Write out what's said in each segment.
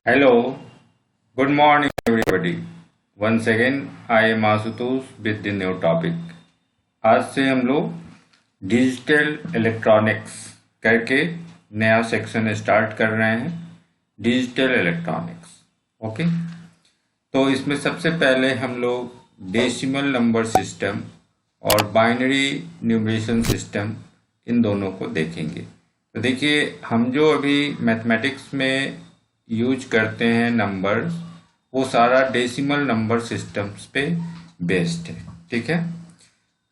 Hello, good morning everybody. Once again, I am Asutosh with the new topic. आज से हम लोग digital electronics करके नया सेक्शन स्टार्ट कर रहे हैं। Digital electronics, okay. तो इसमें सबसे पहले हम लोग डेसिमल नंबर सिस्टम और बाइनरी न्यूमरेशन सिस्टम इन दोनों को देखेंगे। तो देखिए, हम जो अभी मैथमेटिक्स में यूज करते हैं नंबर्स, वो सारा डेसिमल नंबर सिस्टम्स पे बेस्ड है, ठीक है।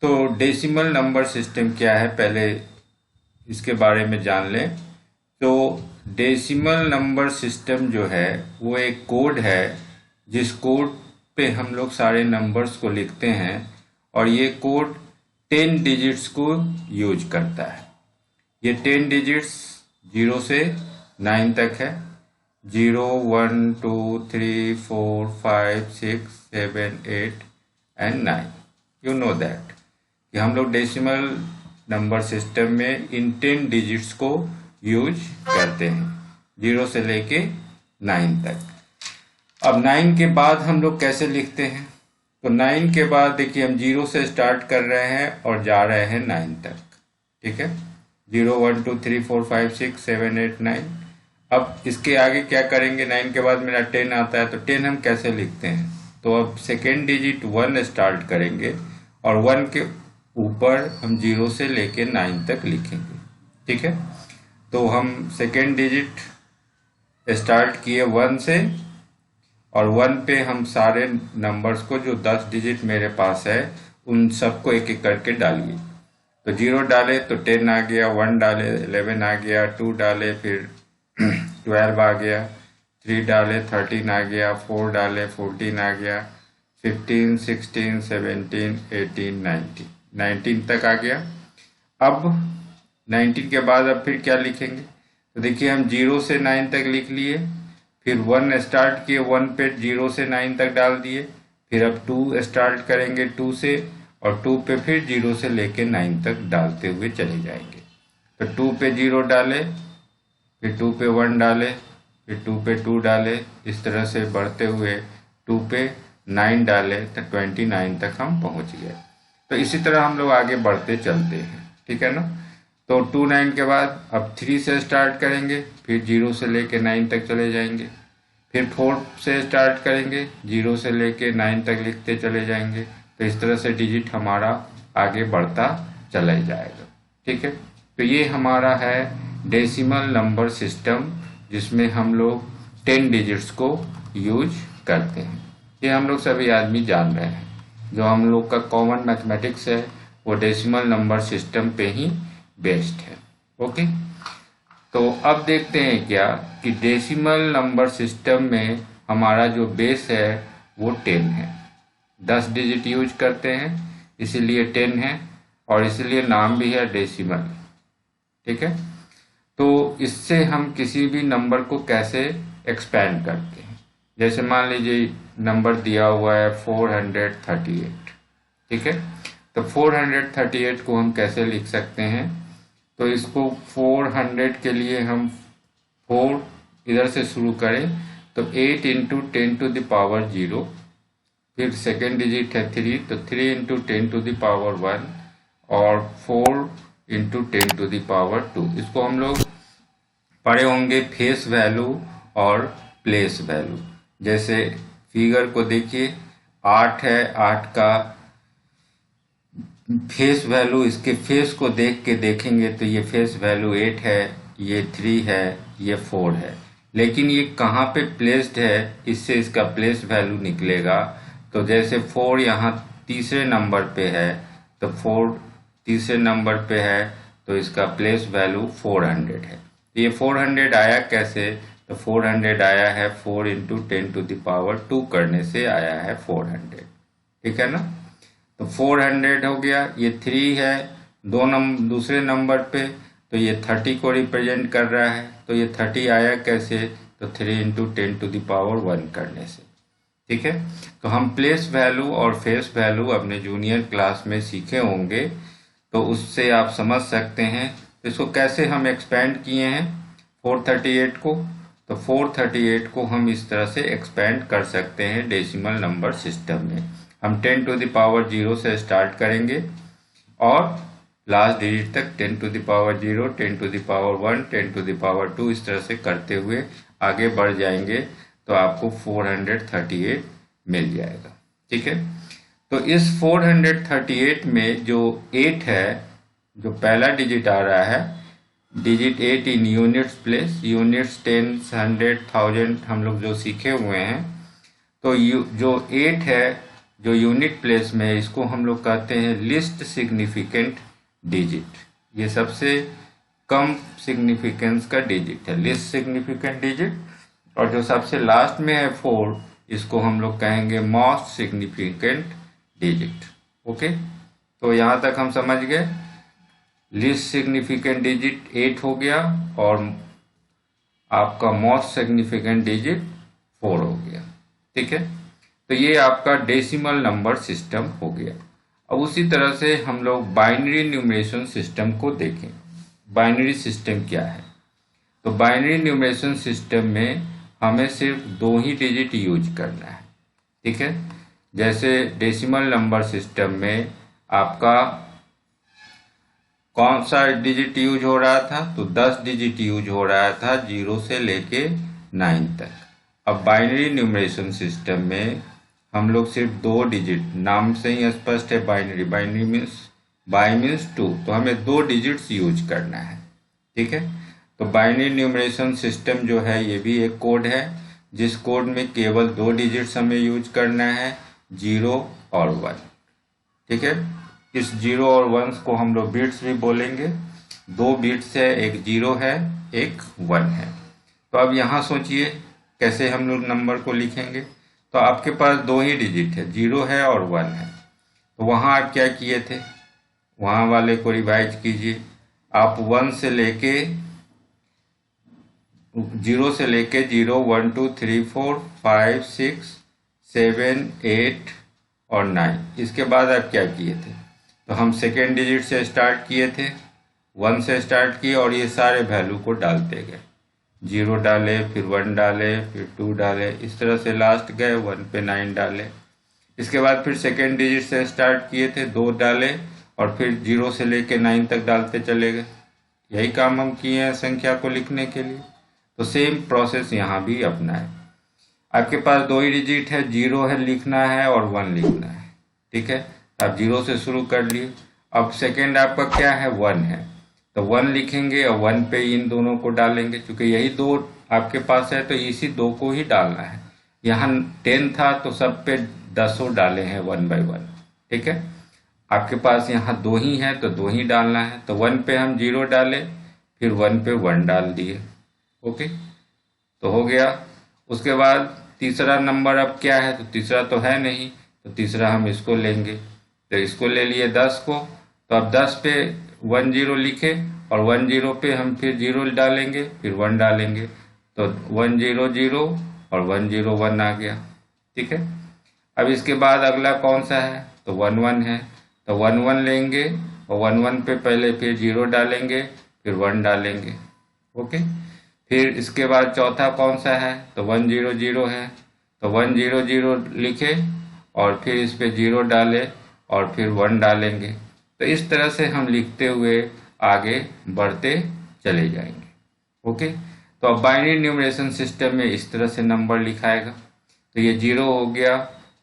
तो डेसिमल नंबर सिस्टम क्या है, पहले इसके बारे में जान लें। तो डेसिमल नंबर सिस्टम जो है वो एक कोड है जिस कोड पे हम लोग सारे नंबर्स को लिखते हैं, और ये कोड 10 डिजिट्स को यूज करता है। ये 10 डिजिट्स 0 से 9 तक है। 0, 1, 2, 3, 4, 5, 6, 7, 8 एंड 9। यू नो दैट कि हम लोग डेसिमल नंबर सिस्टम में इन 10 डिजिट्स को यूज करते हैं, 0 से लेके 9 तक। अब 9 के बाद हम लोग कैसे लिखते हैं? तो 9 के बाद देखिए, हम 0 से स्टार्ट कर रहे हैं और जा रहे हैं 9 तक, ठीक है। 0, 1, 2, 3, 4, 5, 6, 7, 8, 9। अब इसके आगे क्या करेंगे? 9 के बाद मेरा 10 आता है, तो 10 हम कैसे लिखते हैं? तो अब सेकेंड डिजिट 1 स्टार्ट करेंगे और 1 के ऊपर हम 0 से लेके 9 तक लिखेंगे, ठीक है। तो हम सेकेंड डिजिट स्टार्ट किए 1 से, और 1 पे हम सारे नंबर्स को, जो 10 डिजिट मेरे पास है, उन सबको एक एक करके डालिए। तो 0 डाले तो 10 आ गया, 1 डाले 11 आ गया, 2 डाले फिर 12 आ गया, 3 डाले 13 आ गया, 4 डाले 14 आ गया, 15, 16, 17, 18, 19 तक आ गया। अब 19 के बाद अब फिर क्या लिखेंगे? तो देखिए, हम 0 से 9 तक लिख लिए, फिर 1 स्टार्ट किए, 1 पे 0 से 9 तक डाल दिए, फिर अब 2 स्टार्ट करेंगे 2 से, और 2 पे फिर 0 से लेके 9 तक डालते हुए चले जाएंगे। तो 2 पे 0 डाले, फिर 2 पे 1 डाले, फिर 2 पे 2 डाले, इस तरह से बढ़ते हुए 2 पे 9 डाले तो 29 तक हम पहुंच गए। तो इसी तरह हम लोग आगे बढ़ते चलते हैं, ठीक है ना। तो 29 के बाद अब 3 से स्टार्ट करेंगे, फिर 0 से लेके 9 तक चले जाएंगे, फिर 4 से स्टार्ट करेंगे, 0 से लेके 9 तक लिखते चले जाएंगे। तो इस तरह से डिजिट हमारा आगे बढ़ता चला जाएगा, ठीक है। तो ये हमारा है डेसिमल नंबर सिस्टम, जिसमें हम लोग 10 डिजिट्स को यूज करते हैं। ये हम लोग सभी आदमी जान रहे हैं। जो हम लोग का कॉमन मैथमेटिक्स है वो डेसिमल नंबर सिस्टम पे ही बेस्ड है, ओके। तो अब देखते हैं क्या कि डेसिमल नंबर सिस्टम में हमारा जो बेस है वो 10 है। 10 डिजिट यूज करते हैं, इसीलिए 10 है, और इसीलिए नाम भी है डेसिमल, ठीक है। तो इससे हम किसी भी नंबर को कैसे एक्सपेंड करते हैं? जैसे मान लीजिए नंबर दिया हुआ है 438, ठीक है। तो 438 को हम कैसे लिख सकते हैं? तो इसको 400 के लिए हम 4 इधर से शुरू करें, तो 8 इंटू 10 टू द पावर 0, फिर सेकेंड डिजिट है 3, तो 3 इंटू 10 टू द पावर 1, और 4 इंटू 10 टू द पावर 2। इसको हम लोग पढ़े होंगे फेस वैल्यू और प्लेस वैल्यू। जैसे फिगर को देखिए, 8 है, 8 का फेस वैल्यू, इसके फेस को देख के देखेंगे तो ये फेस वैल्यू 8 है, ये 3 है, ये 4 है। लेकिन ये कहाँ पे प्लेस्ड है, इससे इसका प्लेस वैल्यू निकलेगा। तो जैसे 4 यहाँ तीसरे नंबर पे है, तो 4 तीसरे नंबर पे है, तो इसका प्लेस वैल्यू 400 है। ये 400 आया कैसे? तो 400 आया है 4 इंटू 10 टू द पावर 2 करने से आया है 400, ठीक है ना। तो 400 हो गया। ये 3 है दूसरे नंबर पे, तो ये 30 को रिप्रेजेंट कर रहा है। तो ये 30 आया कैसे? तो 3 इंटू 10 टू द पावर 1 करने से, ठीक है। तो हम प्लेस वैल्यू और फेस वैल्यू अपने जूनियर क्लास में सीखे होंगे, तो उससे आप समझ सकते हैं। तो इसको कैसे हम एक्सपेंड किए हैं 438 को। तो 438 को हम इस तरह से एक्सपेंड कर सकते हैं डेसिमल नंबर सिस्टम में। हम 10 टू द पावर 0 से स्टार्ट करेंगे और लास्ट डिजिट तक 10 to the power 0, 10 to the power 1, 10 to the power 2 इस तरह से करते हुए आगे बढ़ जाएंगे तो आपको 438 मिल जाएगा। ठीक है, तो इस 438 में जो 8 है, जो पहला डिजिट आ रहा है, डिजिट 8 इन यूनिट्स प्लेस, यूनिट्स 10, 100, 1000 हम लोग जो सीखे हुए हैं, तो जो 8 है जो यूनिट प्लेस में, इसको हम लोग कहते हैं लिस्ट सिग्निफिकेंट डिजिट। ये सबसे कम सिग्निफिकेंस का डिजिट है, लिस्ट सिग्निफिकेंट डिजिट। और जो सबसे लास्ट में है 4, इसको हम लोग कहेंगे मोस्ट सिग्निफिकेंट डिजिट। ओके, तो यहाँ तक हम समझ गए। लिस्ट सिग्निफिकेंट डिजिट 8 हो गया और आपका मोस्ट सिग्निफिकेंट डिजिट 4 हो गया। ठीक है, तो ये आपका डेसिमल नंबर सिस्टम हो गया। अब उसी तरह से हम लोग बाइनरी न्यूमरेशन सिस्टम को देखें। बाइनरी सिस्टम क्या है? तो बाइनरी न्यूमरेशन सिस्टम में हमें सिर्फ 2 ही डिजिट यूज करना है। ठीक है, जैसे डेसिमल नंबर सिस्टम में आपका कौन सा डिजिट यूज हो रहा था? तो 10 डिजिट यूज हो रहा था 0 से लेके 9 तक। अब बाइनरी न्यूमरेशन सिस्टम में हम लोग सिर्फ 2 डिजिट, नाम से ही स्पष्ट है binary, binary means by means 2, तो हमें 2 डिजिट्स यूज करना है। ठीक है, तो बाइनरी न्यूमरेशन सिस्टम जो है ये भी एक कोड है, जिस कोड में केवल 2 डिजिट्स हमें यूज करना है, 0 और 1। ठीक है, इस 0 और 1 को हम लोग बिट्स भी बोलेंगे। 2 बिट्स है, एक 0 है, एक 1 है। तो अब यहाँ सोचिए कैसे हम लोग नंबर को लिखेंगे। तो आपके पास 2 ही डिजिट है, 0 है और 1 है। तो वहाँ आप क्या किए थे, वहाँ वाले को रिवाइज कीजिए। आप 1 से लेके 0 से लेके 0, 1, 2, 3, 4, 5, 6, 7, 8 और 9, इसके बाद आप क्या किए थे? तो हम सेकेंड डिजिट से स्टार्ट किए थे, 1 से स्टार्ट किए और ये सारे वैल्यू को डालते गए। 0 डाले, फिर 1 डाले, फिर 2 डाले, इस तरह से लास्ट गए 1 पे 9 डाले। इसके बाद फिर सेकेंड डिजिट से स्टार्ट किए थे, 2 डाले और फिर 0 से लेके 9 तक डालते चले गए। यही काम हम किए हैं संख्या को लिखने के लिए। तो सेम प्रोसेस यहाँ भी अपना है। आपके पास 2 ही डिजिट है, 0 है लिखना है और 1 लिखना है। ठीक है, आप 0 से शुरू कर लिए। अब सेकेंड आपका क्या है, 1 है, तो 1 लिखेंगे और 1 पे इन दोनों को डालेंगे। क्योंकि यही 2 आपके पास है तो इसी 2 को ही डालना है। यहाँ 10 था तो सब पे 10 डाले हैं 1 by 1। ठीक है, आपके पास यहाँ 2 ही है तो 2 ही डालना है। तो 1 पे हम 0 डाले, फिर 1 पे 1 डाल दिए। ओके, तो हो गया। उसके बाद तीसरा नंबर अब क्या है, तो तीसरा तो है नहीं, तो तीसरा हम इसको लेंगे। तो इसको ले लिए 10 को, तो अब 10 पे 1 0 लिखे और 1 0 पे हम फिर 0 डालेंगे, फिर 1 डालेंगे। तो 1 0 0 और 1 0 1 आ गया। ठीक है, अब इसके बाद अगला कौन सा है, तो 1 1 है, तो 1 1 लेंगे और 1 1 पे पहले फिर 0 डालेंगे, फिर 1 डालेंगे। ओके, फिर इसके बाद चौथा कौन सा है, तो 1 0 0 है, तो 1 0 0 लिखे और फिर इस पे 0 डाले और फिर 1 डालेंगे। तो इस तरह से हम लिखते हुए आगे बढ़ते चले जाएंगे। ओके, तो अब बाइनरी न्यूमरेशन सिस्टम में इस तरह से नंबर लिखाएगा। तो ये 0 हो गया,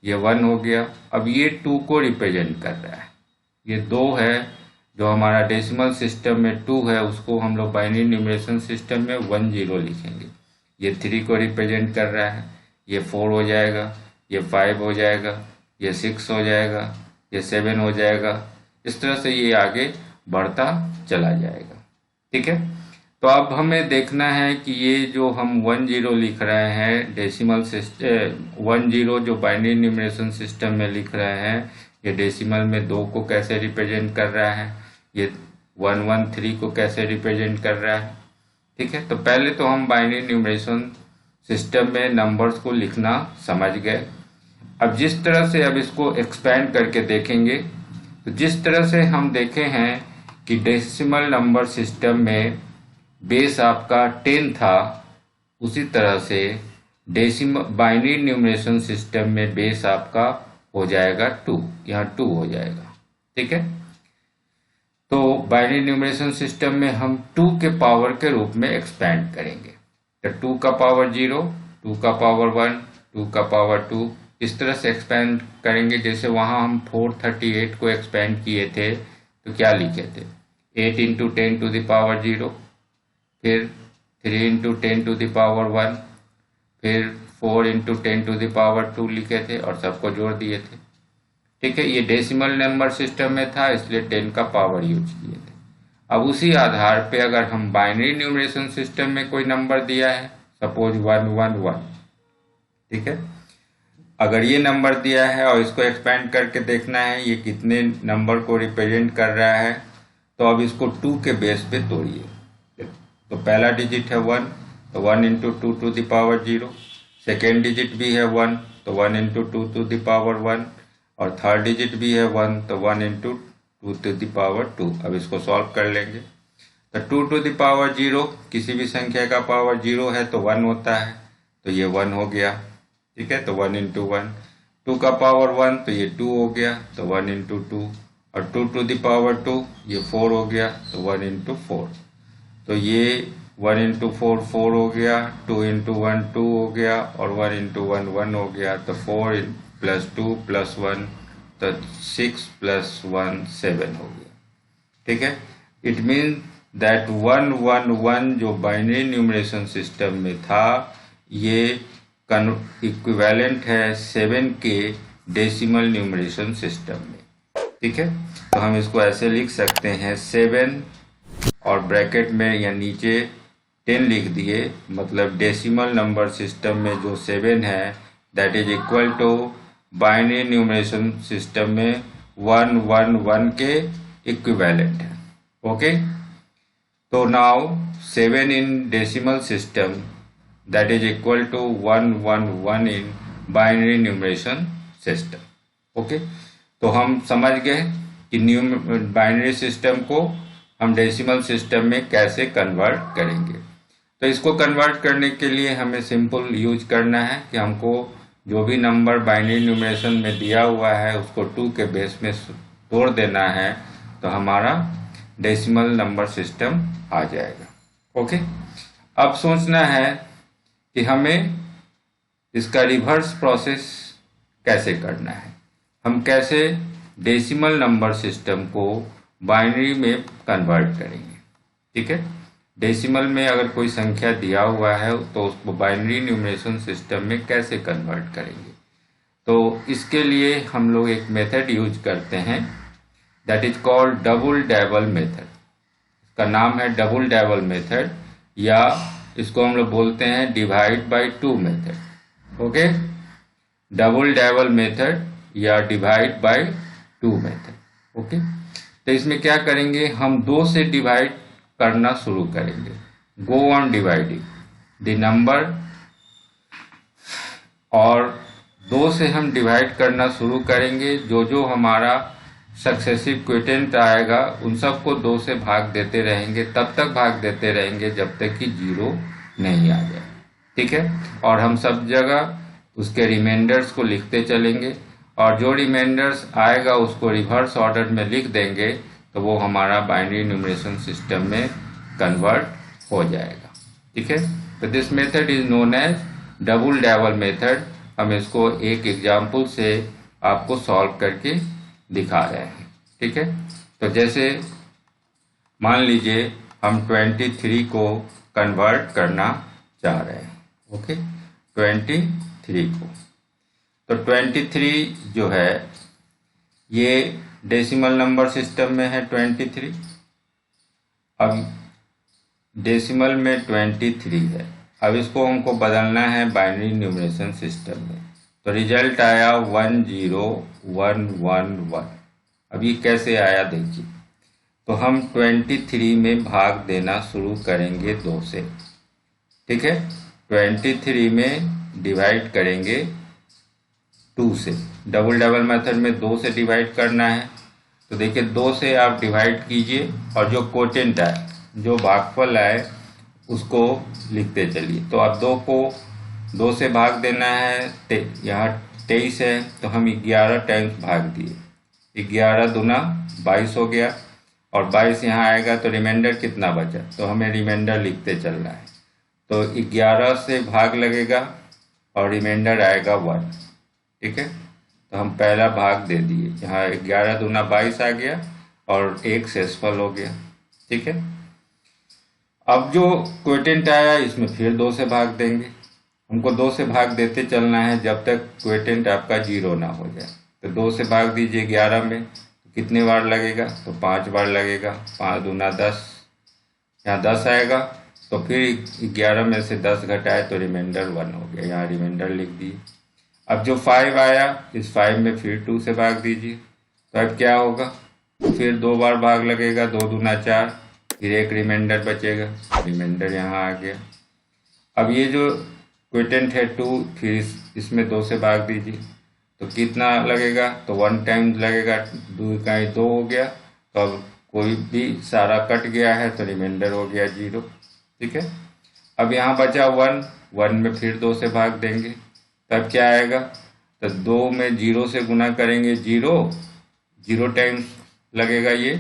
ये 1 हो गया। अब ये 2 को रिप्रेजेंट कर रहा है। ये 2 है जो हमारा डेसिमल सिस्टम में 2 है, उसको हम लोग बाइनरी न्यूमरेशन सिस्टम में 1 0 लिखेंगे। ये 3 को रिप्रेजेंट कर रहा है, ये 4 हो जाएगा, ये 5 हो जाएगा, ये 6 हो जाएगा, ये 7 हो जाएगा। इस तरह से ये आगे बढ़ता चला जाएगा। ठीक है, तो अब हमें देखना है कि ये जो हम 1 0 लिख रहे हैं डेसिमल सिस्टम, 1 0 जो बाइनरी न्यूमरेशन सिस्टम में लिख रहे हैं, ये डेसिमल में 2 को कैसे रिप्रेजेंट कर रहा है, ये 1 1 3 को कैसे रिप्रेजेंट कर रहा है। ठीक है, तो पहले तो हम बाइनरी न्यूमरेशन सिस्टम में नंबर्स को लिखना समझ गए। अब जिस तरह से अब इसको एक्सपेंड करके देखेंगे, तो जिस तरह से हम देखे हैं कि डेसिमल नंबर सिस्टम में बेस आपका 10 था उसी तरह से डेसिमल बाइनरी न्यूमरेशन सिस्टम में बेस आपका हो जाएगा 2, यहाँ 2 हो जाएगा। ठीक है, तो बाइनरी न्यूमरेशन सिस्टम में हम 2 के पावर के रूप में एक्सपेंड करेंगे। तो 2 का पावर 0, 2 का पावर 1, 2 का पावर 2, इस तरह से एक्सपेंड करेंगे। जैसे वहाँ हम 438 को एक्सपेंड किए थे तो क्या लिखे थे, 8 इंटू 10 टू द पावर 0, फिर 3 इंटू 10 टू द पावर 1, फिर 4 इंटू 10 टू द पावर 2 लिखे थे और सबको जोड़ दिए थे। ठीक है, ये डेसिमल नंबर सिस्टम में था इसलिए 10 का पावर यूज किए थे। अब उसी आधार पे अगर हम बाइनरी न्यूमरेशन सिस्टम में कोई नंबर दिया है, सपोज 111, ठीक है, अगर ये नंबर दिया है और इसको एक्सपेंड करके देखना है ये कितने नंबर को रिप्रेजेंट कर रहा है, तो अब इसको 2 के बेस पे तोड़िए। तो पहला डिजिट है 1, तो 1 into 2 to the power 0, second digit भी है 1, तो 1 इंटू 2 टू द पावर 1, और थर्ड डिजिट भी है 1, तो 1 इंटू 2 टू द पावर 2। अब इसको सॉल्व कर लेंगे। तो 2 टू द पावर 0, किसी भी संख्या का पावर 0 है तो 1 होता है, तो ये 1 हो गया। ठीक है, तो 1 इंटू 1, 2 का पावर 1 तो ये 2 हो गया, तो 1 इंटू 2, और 2 टू द पावर 2 ये 4 हो गया, तो 1 इंटू 4, तो ये 1 इंटू 4 4 हो गया, 2 इंटू 1 2 हो गया, और 1 इंटू 1 1 हो गया, तो 4 प्लस 2 प्लस 1, तो 6 प्लस 1 7 हो गया। ठीक है, इट मीन दैट 111 जो बाइनरी न्यूमरेशन सिस्टम में था ये इक्विवेलेंट है 7 के डेसिमल न्यूमरेशन सिस्टम में। ठीक है, तो हम इसको ऐसे लिख सकते हैं 7 और ब्रैकेट में या नीचे 10 लिख दिए, मतलब डेसिमल नंबर सिस्टम में जो 7 है that is equal to binary numeration system में 111 के इक्विवेलेंट है। ओके, तो now 7 in decimal system that is equal to 111 in binary numeration system। Okay, तो हम समझ गए कि बाइनरी सिस्टम को हम डेसिमल सिस्टम में कैसे कन्वर्ट करेंगे। तो इसको कन्वर्ट करने के लिए हमें सिंपल यूज करना है कि हमको जो भी नंबर बाइनरी न्यूमरेशन में दिया हुआ है उसको 2 के बेस में तोड़ देना है, तो हमारा डेसिमल नंबर सिस्टम आ जाएगा। ओके, अब सोचना है कि हमें इसका रिवर्स प्रोसेस कैसे करना है, हम कैसे डेसिमल नंबर सिस्टम को बाइनरी में कन्वर्ट करेंगे। ठीक है, डेसिमल में अगर कोई संख्या दिया हुआ है तो उसको बाइनरी न्यूमरेशन सिस्टम में कैसे कन्वर्ट करेंगे। तो इसके लिए हम लोग एक मेथड यूज करते हैं that is called double dabble method. इसका नाम है डबल डेबल मेथड, या इसको हम लोग बोलते हैं divide by 2 method. Okay, double dabble method या डिवाइड बाय 2 मेथड। ओके, तो इसमें क्या करेंगे, हम 2 से डिवाइड करना शुरू करेंगे। Go on dividing the number, और 2 से हम डिवाइड करना शुरू करेंगे। जो जो हमारा सक्सेसिव क्वोटिएंट आएगा उन सबको 2 से भाग देते रहेंगे, तब तक भाग देते रहेंगे जब तक कि 0 नहीं आ जाए। ठीक है, और हम सब जगह उसके रिमाइंडर्स को लिखते चलेंगे, और जो रिमाइंडर्स आएगा उसको रिवर्स ऑर्डर में लिख देंगे, तो वो हमारा बाइनरी न्यूमरेशन सिस्टम में कन्वर्ट हो जाएगा। ठीक है, तो this method is known as double dabble method. हम इसको एक एग्जाम्पल से आपको सॉल्व करके दिखा रहे हैं। ठीक है, तो जैसे मान लीजिए हम 23 को कन्वर्ट करना चाह रहे हैं। ओके, 23 को, तो 23 जो है ये डेसिमल नंबर सिस्टम में है 23। अब डेसिमल में 23 है, अब इसको हमको बदलना है बाइनरी न्यूमरेशन सिस्टम में। तो रिजल्ट आया 10111। अब ये कैसे आया देखिए, तो हम 23 में भाग देना शुरू करेंगे 2 से। ठीक है, 23 में डिवाइड करेंगे 2 से। डबल डबल मेथड में 2 से डिवाइड करना है, तो देखिए 2 से आप डिवाइड कीजिए और जो क्वोटिएंट आए, जो भागफल आए उसको लिखते चलिए। तो अब 2 को 2 से भाग देना है, यहाँ 23 है तो हम 11 टाइम्स भाग दिए, 11 दूना 22 हो गया, और 22 यहाँ आएगा तो रिमाइंडर कितना बचा, तो हमें रिमाइंडर लिखते चलना है। तो 11 से भाग लगेगा और रिमाइंडर आएगा 1। ठीक है, तो हम पहला भाग दे दिए, यहाँ 11 दूना 22 आ गया और 1 शेषफल हो गया। ठीक है, अब जो क्वोटिएंट आया इसमें फिर 2 से भाग देंगे, हमको 2 से भाग देते चलना है जब तक क्वोटिएंट आपका 0 ना हो जाए। तो 2 से भाग दीजिए 11 में, तो कितने बार लगेगा, तो 5 बार लगेगा, 5 दूना 10, यहाँ 10 आएगा, तो फिर 11 में से 10 घटाए तो रिमाइंडर 1 हो गया, यहाँ रिमाइंडर लिख दिए। अब जो 5 आया इस 5 में फिर 2 से भाग दीजिए, तो अब क्या होगा, फिर 2 बार भाग लगेगा, 2 दूना 4, फिर 1 रिमाइंडर बचेगा, रिमाइंडर यहाँ आ गया। अब ये जो क्वोटिएंट है 2, फिर इसमें 2 से भाग दीजिए, तो कितना लगेगा, तो 1 टाइम्स लगेगा, 2 इकाई 2 हो गया, तो अब कोई भी सारा कट गया है तो रिमाइंडर हो गया 0। ठीक है, अब यहाँ बचा 1, 1 में फिर 2 से भाग देंगे, तब क्या आएगा, तो 2 में 0 से गुना करेंगे, 0 टाइम्स लगेगा ये,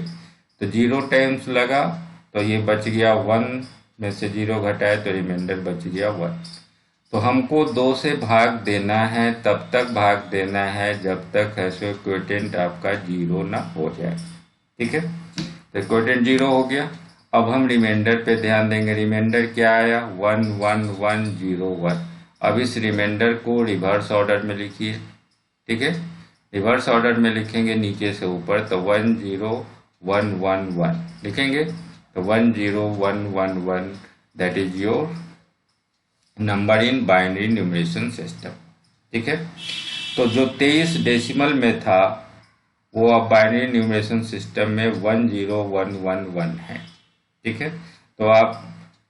तो 0 टाइम्स लगा तो ये बच गया 1 में से 0 घटाए तो रिमाइंडर बच गया 1। तो हमको 2 से भाग देना है, तब तक भाग देना है जब तक ऐसे क्वोटिएंट आपका 0 ना हो जाए। ठीक है, तो क्वोटिएंट 0 हो गया। अब हम रिमाइंडर पे ध्यान देंगे, रिमाइंडर क्या आया, 1 1 1 0 1। अब इस रिमाइंडर को रिवर्स ऑर्डर में लिखिए। ठीक है, रिवर्स ऑर्डर में लिखेंगे नीचे से ऊपर, तो 1 0 1 1 1 लिखेंगे, तो 1 0 1 1 1 that is your number in binary numeration system. ठीक है, तो जो 23 डेसिमल में था वो अब बाइनरी न्यूमरेशन सिस्टम में 1 0 1 1 1 है। ठीक है, तो आप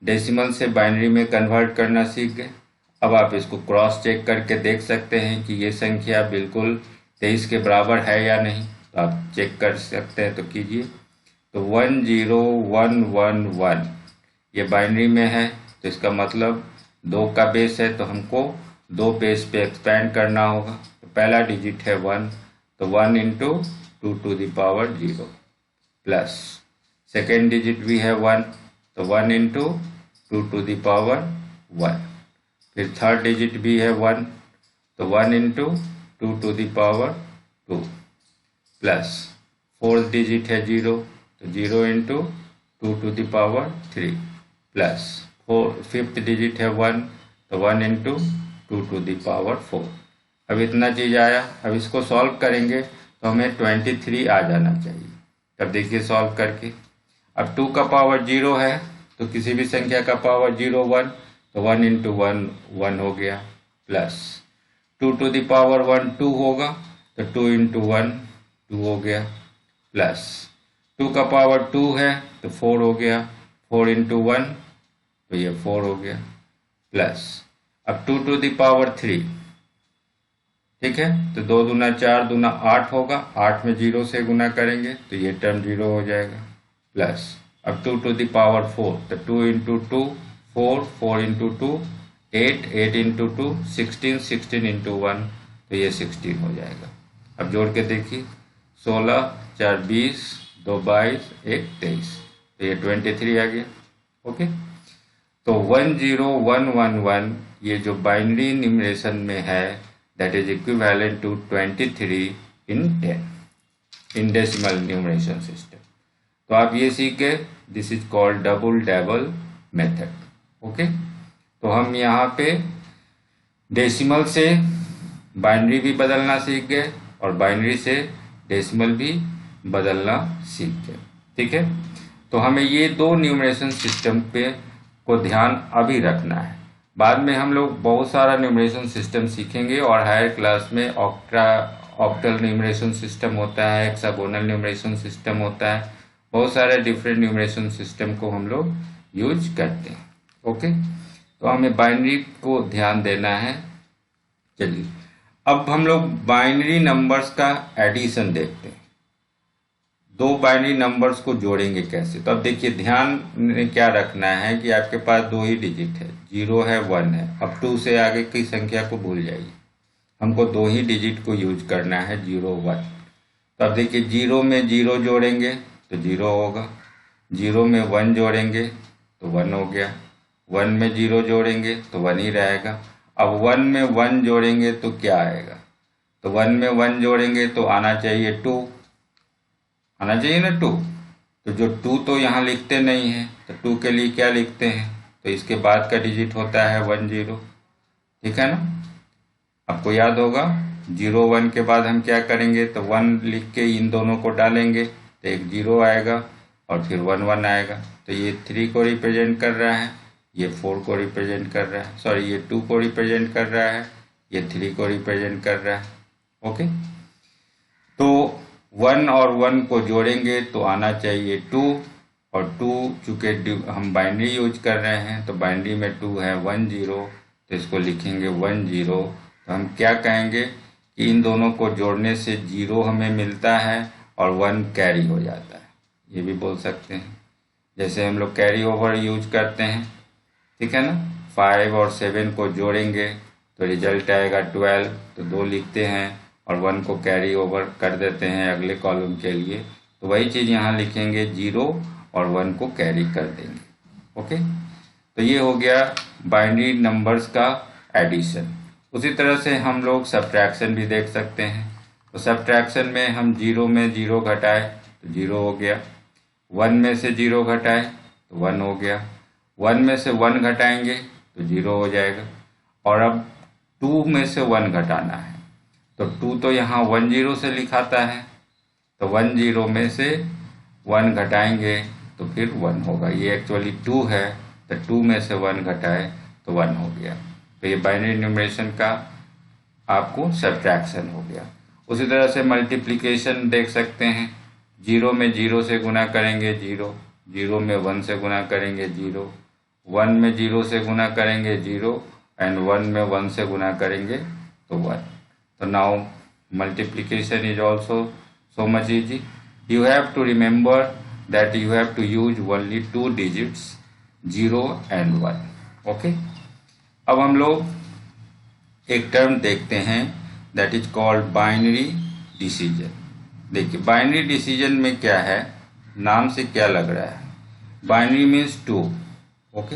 डेसिमल से बाइनरी में कन्वर्ट करना सीख गए। अब आप इसको क्रॉस चेक करके देख सकते हैं कि ये संख्या बिल्कुल 23 के बराबर है या नहीं, तो आप चेक कर सकते हैं, तो कीजिए। तो 1 0 1 1 1 ये बाइनरी में है, तो इसका मतलब 2 का बेस है, तो हमको 2 बेस पे एक्सपेंड करना होगा। तो पहला डिजिट है 1, तो 1 into 2 to the power 0 plus second digit भी है 1, तो 1 इंटू 2 टू द पावर 1। फिर थर्ड डिजिट भी है 1, तो 1 into 2 to the power 2 plus fourth digit है 0, तो 0 into 2 to the power 3 plus fifth digit है 1, तो 1 इंटू 2 टू द पावर 4। अब इतना चीज आया। अब इसको सॉल्व करेंगे तो हमें 23 आ जाना चाहिए। तब देखिए सॉल्व करके, अब 2 का पावर 0 है, तो किसी भी संख्या का पावर 0 1, तो 1 इंटू 1 1 हो गया, प्लस 2 टू द पावर 1 2 होगा, तो 2 इंटू 1 2 हो गया, प्लस 2 का पावर 2 है तो 4 हो गया, 4 इंटू 1 तो ये 4 हो गया, प्लस अब 2 टू द पावर 3। ठीक है, तो 2 दूना 4 दूना 8 होगा, 8 में 0 से गुना करेंगे तो ये टर्म 0 हो जाएगा, प्लस अब 2 टू द पावर 4, तो 2 इंटू 2 4, 4 इंटू 2 8, 8 इंटू 2 16, 16 इंटू 1 तो ये 16 हो जाएगा। अब जोड़ के देखिए, 16 4 20 2 22 1 23, तो ये 23 आ गया। ओके, तो 1 0 1 1 1 ये जो बाइनरी न्यूमरेशन में है that is equivalent to 23 in 10 in decimal numeration system. तो आप ये सीख गए, this is called double dabble method. Okay, तो हम यहाँ पे डेसिमल से बाइनरी भी बदलना सीख गए और बाइनरी से डेसिमल भी बदलना सीख गए। ठीक है, तो हमें ये 2 न्यूमरेशन सिस्टम पे को ध्यान अभी रखना है। बाद में हम लोग बहुत सारा न्यूमरेशन सिस्टम सीखेंगे और हायर क्लास में ऑक्टल न्यूमरेशन सिस्टम होता है, हेक्सागोनल न्यूमरेशन सिस्टम होता है, बहुत सारे डिफरेंट न्यूमरेशन सिस्टम को हम लोग यूज करते हैं। ओके, तो हमें बाइनरी को ध्यान देना है। चलिए अब हम लोग बाइनरी नंबर्स का एडिशन देखते हैं। दो बाइनरी नंबर्स को जोड़ेंगे कैसे। तो अब देखिए ध्यान में क्या रखना है कि आपके पास दो ही डिजिट है, 0 है 1 है। अब 2 से आगे की संख्या को भूल जाइए, हमको दो ही डिजिट को यूज करना है, 0 1। तो अब देखिए 0 में 0 जोड़ेंगे तो 0 होगा, 0 में 1 जोड़ेंगे तो 1 हो गया, 1 में 0 जोड़ेंगे तो 1 ही रहेगा। अब 1 में 1 जोड़ेंगे तो क्या आएगा, तो 1 में 1 जोड़ेंगे तो आना चाहिए 2, आना चाहिए ना 2। तो जो 2 तो यहाँ लिखते नहीं है, तो 2 के लिए क्या लिखते हैं, तो इसके बाद का डिजिट होता है 1 0, ठीक है ना। आपको याद होगा 0 1 के बाद हम क्या करेंगे, तो 1 लिख के इन दोनों को डालेंगे तो एक 0 आएगा और फिर 1 1 आएगा। तो ये 3 को रिप्रेजेंट कर रहा है, ये 4 को रिप्रेजेंट कर रहा है, सॉरी ये 2 को रिप्रेजेंट कर रहा है, ये 3 को रिप्रेजेंट कर रहा है। ओके, तो 1 और 1 को जोड़ेंगे तो आना चाहिए 2, और 2 चूंकि हम बाइनरी यूज कर रहे हैं तो बाइनरी में 2 है 1 0, तो इसको लिखेंगे 1 0। तो हम क्या कहेंगे कि इन दोनों को जोड़ने से 0 हमें मिलता है और 1 कैरी हो जाता है, ये भी बोल सकते हैं। जैसे हम लोग कैरी ओवर यूज करते हैं, ठीक है ना। 5 और 7 को जोड़ेंगे तो रिजल्ट आएगा 12, तो 2 लिखते हैं और 1 को कैरी ओवर कर देते हैं अगले कॉलम के लिए। तो वही चीज़ यहाँ लिखेंगे, 0 और 1 को कैरी कर देंगे। ओके, तो ये हो गया बाइनरी नंबर्स का एडिशन। उसी तरह से हम लोग सब्ट्रैक्शन भी देख सकते हैं। तो सब्ट्रैक्शन में हम 0 में 0 घटाए तो 0 हो गया, 1 में से 0 घटाए तो 1 हो गया, 1 में से 1 घटाएंगे तो 0 हो जाएगा। और अब 2 में से 1 घटाना है, तो 2 तो यहाँ 1 0 से लिखाता है, तो 1 0 में से 1 घटाएंगे तो फिर 1 होगा। ये एक्चुअली 2 है, तो 2 में से 1 घटाए तो 1 हो गया। तो ये बाइनरी न्यूमरेशन का आपको सब्ट्रैक्शन हो गया। उसी तरह से मल्टीप्लिकेशन देख सकते हैं, 0 में 0 से गुना करेंगे 0, 0 में 1 से गुना करेंगे 0, 1 में 0 से गुना करेंगे 0, एंड 1 में 1 से गुना करेंगे तो 1। तो now multiplication is also so much easy. You have to remember that you have to use only 2 digits, 0 and 1. Okay. अब हम लोग एक टर्म देखते हैं that is called binary decision. देखिए बाइनरी डिसीजन में क्या है, नाम से क्या लग रहा है, बाइनरी मीन्स 2, ओके,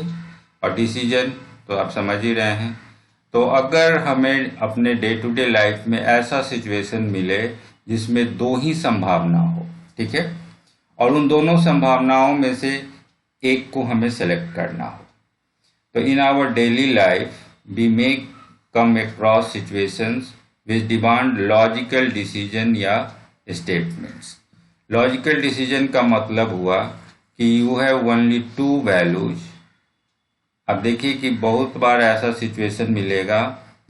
और डिसीजन तो आप समझ ही रहे हैं। तो अगर हमें अपने डे टू डे लाइफ में ऐसा सिचुएशन मिले जिसमें दो ही संभावना हो, ठीक है, और उन दोनों संभावनाओं में से एक को हमें सेलेक्ट करना हो, तो in our daily life we may come across situations which demand logical decision या स्टेटमेंट्स। लॉजिकल डिसीजन का मतलब हुआ कि यू हैव ओनली 2 वैल्यूज। अब देखिए कि बहुत बार ऐसा सिचुएशन मिलेगा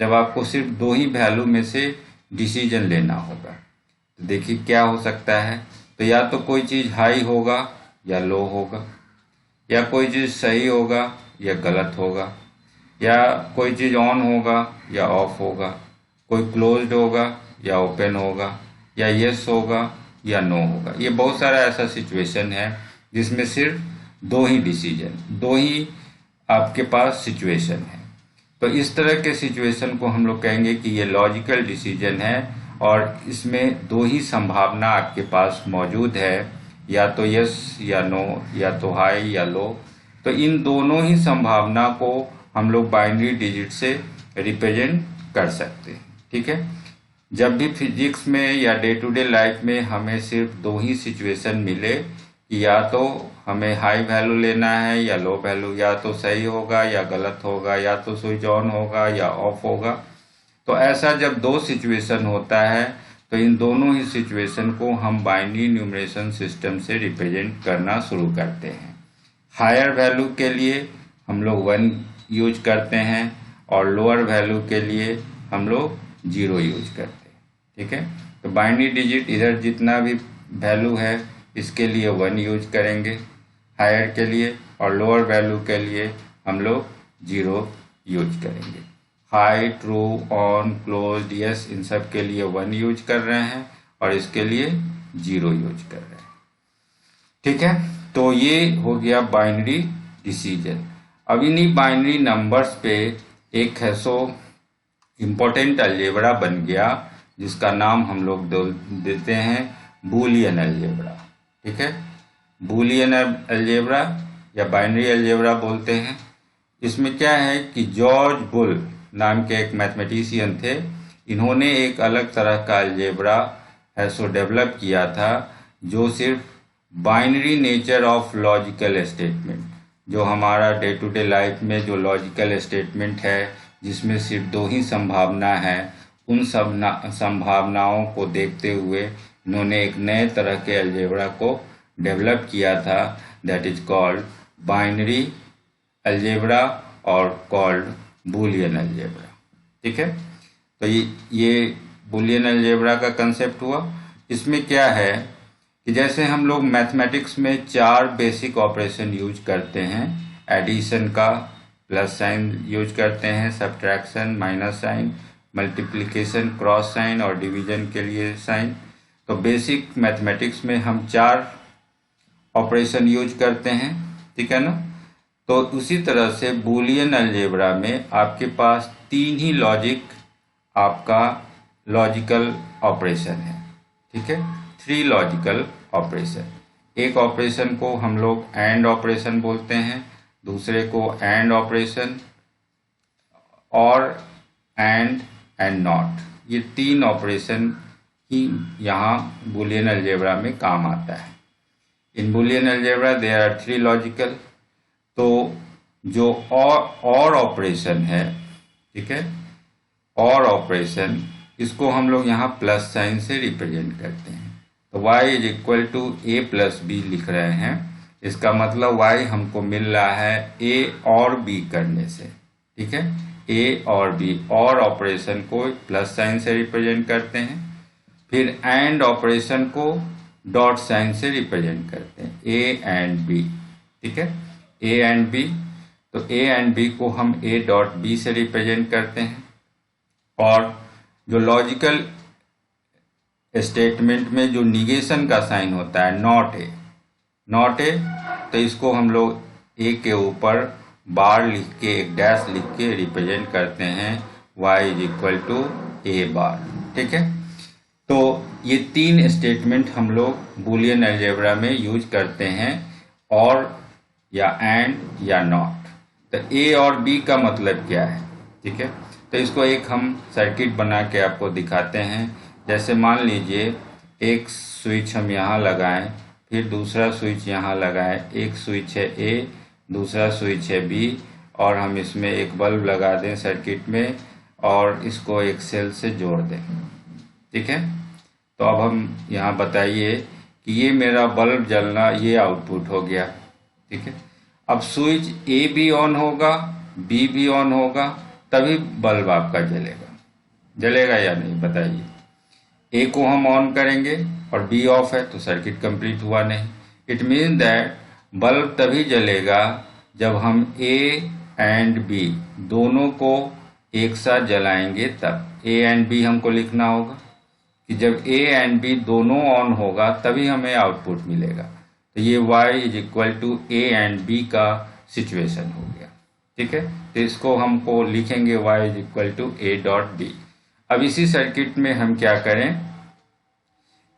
जब आपको सिर्फ 2 ही वैल्यू में से डिसीजन लेना होगा। तो देखिए क्या हो सकता है, तो या तो कोई चीज़ हाई होगा या लो होगा, या कोई चीज़ सही होगा या गलत होगा, या कोई चीज़ ऑन होगा या ऑफ होगा, कोई क्लोज्ड होगा या ओपन होगा, या यस होगा या नो होगा। ये बहुत सारा ऐसा सिचुएशन है जिसमें सिर्फ 2 ही डिसीजन, 2 ही आपके पास सिचुएशन है। तो इस तरह के सिचुएशन को हम लोग कहेंगे कि ये लॉजिकल डिसीजन है, और इसमें 2 ही संभावना आपके पास मौजूद है, या तो यस या नो, या तो हाई या लो। तो इन दोनों ही संभावना को हम लोग बाइनरी डिजिट से रिप्रेजेंट कर सकते हैं, ठीक है। जब भी फिजिक्स में या डे टू डे लाइफ में हमें सिर्फ 2 ही सिचुएशन मिले कि या तो हमें हाई वैल्यू लेना है या लो वैल्यू, या तो सही होगा या गलत होगा, या तो स्विच ऑन होगा या ऑफ होगा, तो ऐसा जब 2 सिचुएशन होता है तो इन दोनों ही सिचुएशन को हम बाइनरी न्यूमरेशन सिस्टम से रिप्रेजेंट करना शुरू करते हैं। हायर वैल्यू के लिए हम लोग 1 यूज करते हैं और लोअर वैल्यू के लिए हम लोग 0 यूज करते हैं, ठीक है। तो बाइनरी डिजिट इधर जितना भी वैल्यू है इसके लिए 1 यूज करेंगे हायर के लिए, और लोअर वैल्यू के लिए हम लोग 0 यूज करेंगे। High, true, on, close, yes, इन सब के लिए 1 यूज कर रहे हैं और इसके लिए 0 यूज कर रहे हैं, ठीक है, तो ये हो गया बाइनरी डिसीजन। अब इन्हीं बाइनरी नंबर्स पे एक है सो इम्पोर्टेंट अलजेब्रा बन गया, जिसका नाम हम लोग देते हैं बूलियन अलजेब्रा। ठीक है, बूलियन अलजेब्रा या बाइनरी अलजेब्रा बोलते हैं। इसमें क्या है कि जॉर्ज बुल नाम के एक मैथमेटिशियन थे, इन्होंने एक अलग तरह का अलजेब्रा है सो डेवलप किया था, जो सिर्फ binary nature of logical statement, जो हमारा डे टू डे लाइफ में जो लॉजिकल स्टेटमेंट है जिसमें सिर्फ दो ही संभावना है, उन सब संभावनाओं को देखते हुए इन्होंने एक नए तरह के अलजेब्रा को डेवलप किया था, that is called binary algebra और कॉल्ड बूलियन अलजेब्रा। ठीक है, तो ये बूलियन अलजेब्रा का कंसेप्ट हुआ। इसमें क्या है कि जैसे हम लोग मैथमेटिक्स में 4 बेसिक ऑपरेशन यूज करते हैं, एडिशन का प्लस साइन यूज करते हैं, subtraction minus sign, multiplication cross sign और डिवीजन के लिए साइन। तो बेसिक मैथमेटिक्स में हम 4 ऑपरेशन यूज करते हैं, ठीक है ना। तो उसी तरह से बूलियन अलजेब्रा में आपके पास 3 ही आपका लॉजिकल ऑपरेशन है। ठीक है, 3 लॉजिकल ऑपरेशन। एक ऑपरेशन को हम लोग एंड ऑपरेशन बोलते हैं, दूसरे को एंड ऑपरेशन, और एंड नॉट। ये 3 ऑपरेशन ही यहाँ बूलियन अलजेब्रा में काम आता है। In Boolean algebra there are 3 logical. तो जो और ऑपरेशन है, ठीक है, और ऑपरेशन, इसको हम लोग यहाँ प्लस साइन से रिप्रेजेंट करते हैं। तो y is equal to a plus B लिख रहे हैं। इसका मतलब y हमको मिल रहा है a और b करने से। ठीक है, a और b, और ऑपरेशन को प्लस साइन से रिप्रेजेंट करते हैं, फिर एंड ऑपरेशन को डॉट साइन से रिप्रेजेंट करते हैं, a एंड b। ठीक है, a एंड b, तो a एंड b को हम a डॉट b से रिप्रेजेंट करते हैं। और जो लॉजिकल स्टेटमेंट में जो निगेशन का साइन होता है, नॉट ए, तो इसको हम लोग ए के ऊपर बार लिख के, एक डैश लिख के रिप्रेजेंट करते हैं, y इज इक्वल टू ए बार। ठीक है, तो ये 3 स्टेटमेंट हम लोग बूलियन अलजेब्रा में यूज करते हैं, और या एंड या नॉट। तो ए और बी का मतलब क्या है? ठीक है, तो इसको एक हम सर्किट बना के आपको दिखाते हैं। जैसे मान लीजिए एक स्विच हम यहाँ लगाएं, फिर दूसरा स्विच यहाँ लगाएं, एक स्विच है ए, दूसरा स्विच है बी, और हम इसमें एक बल्ब लगा दें सर्किट में, और इसको एक सेल से जोड़ दें। ठीक है, तो अब हम यहाँ बताइए कि ये मेरा बल्ब जलना, ये आउटपुट हो गया। ठीक है, अब स्विच ए भी ऑन होगा, बी भी ऑन होगा, तभी बल्ब आपका जलेगा या नहीं बताइए। ए को हम ऑन करेंगे और बी ऑफ है, तो सर्किट कंप्लीट हुआ नहीं। इट मीन दैट बल्ब तभी जलेगा जब हम ए एंड बी दोनों को एक साथ जलाएंगे, तब ए एंड बी हमको लिखना होगा कि जब ए एंड बी दोनों ऑन होगा तभी हमें आउटपुट मिलेगा। तो ये y is equal to A and B का सिचुएशन हो गया। ठीक है, तो इसको हमको लिखेंगे y is equal to A dot B. अब इसी सर्किट में हम क्या करें,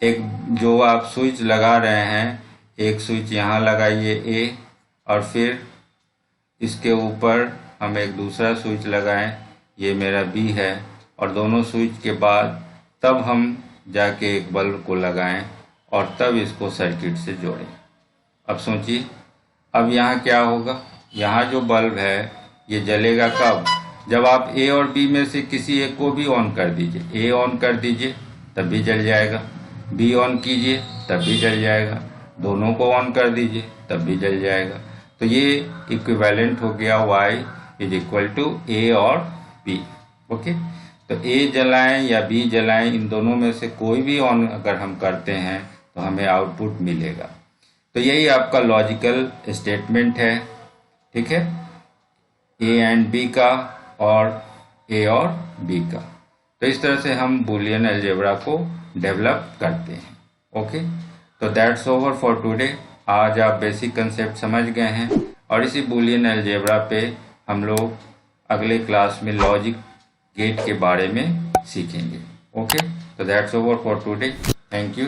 एक जो आप स्विच लगा रहे हैं, एक स्विच यहाँ लगाइए ए, और फिर इसके ऊपर हम एक दूसरा स्विच लगाएं, ये मेरा बी है, और दोनों स्विच के बाद तब हम जाके एक बल्ब को लगाएं और तब इसको सर्किट से जोड़ें। अब सोचिए, अब यहाँ क्या होगा, यहाँ जो बल्ब है ये जलेगा कब? जब आप ए और बी में से किसी एक को भी ऑन कर दीजिए। ए ऑन कर दीजिए तब भी जल जाएगा, बी ऑन कीजिए तब भी जल जाएगा, दोनों को ऑन कर दीजिए तब भी जल जाएगा। तो ये इक्विवेलेंट हो गया y इज इक्वल टू ए और बी। ओके, तो ए जलाएं या बी जलाएं, इन दोनों में से कोई भी ऑन अगर हम करते हैं तो हमें आउटपुट मिलेगा। तो यही आपका लॉजिकल स्टेटमेंट है। ठीक है, ए एंड बी का और ए और बी का। तो इस तरह से हम बूलियन अलजेब्रा को डेवलप करते हैं। ओके, तो दैट्स ओवर फॉर टुडे। आज आप बेसिक कंसेप्ट समझ गए हैं और इसी बूलियन अलजेब्रा पे हम लोग अगले क्लास में लॉजिक गेट के बारे में सीखेंगे। ओके, तो that's over for today. Thank you.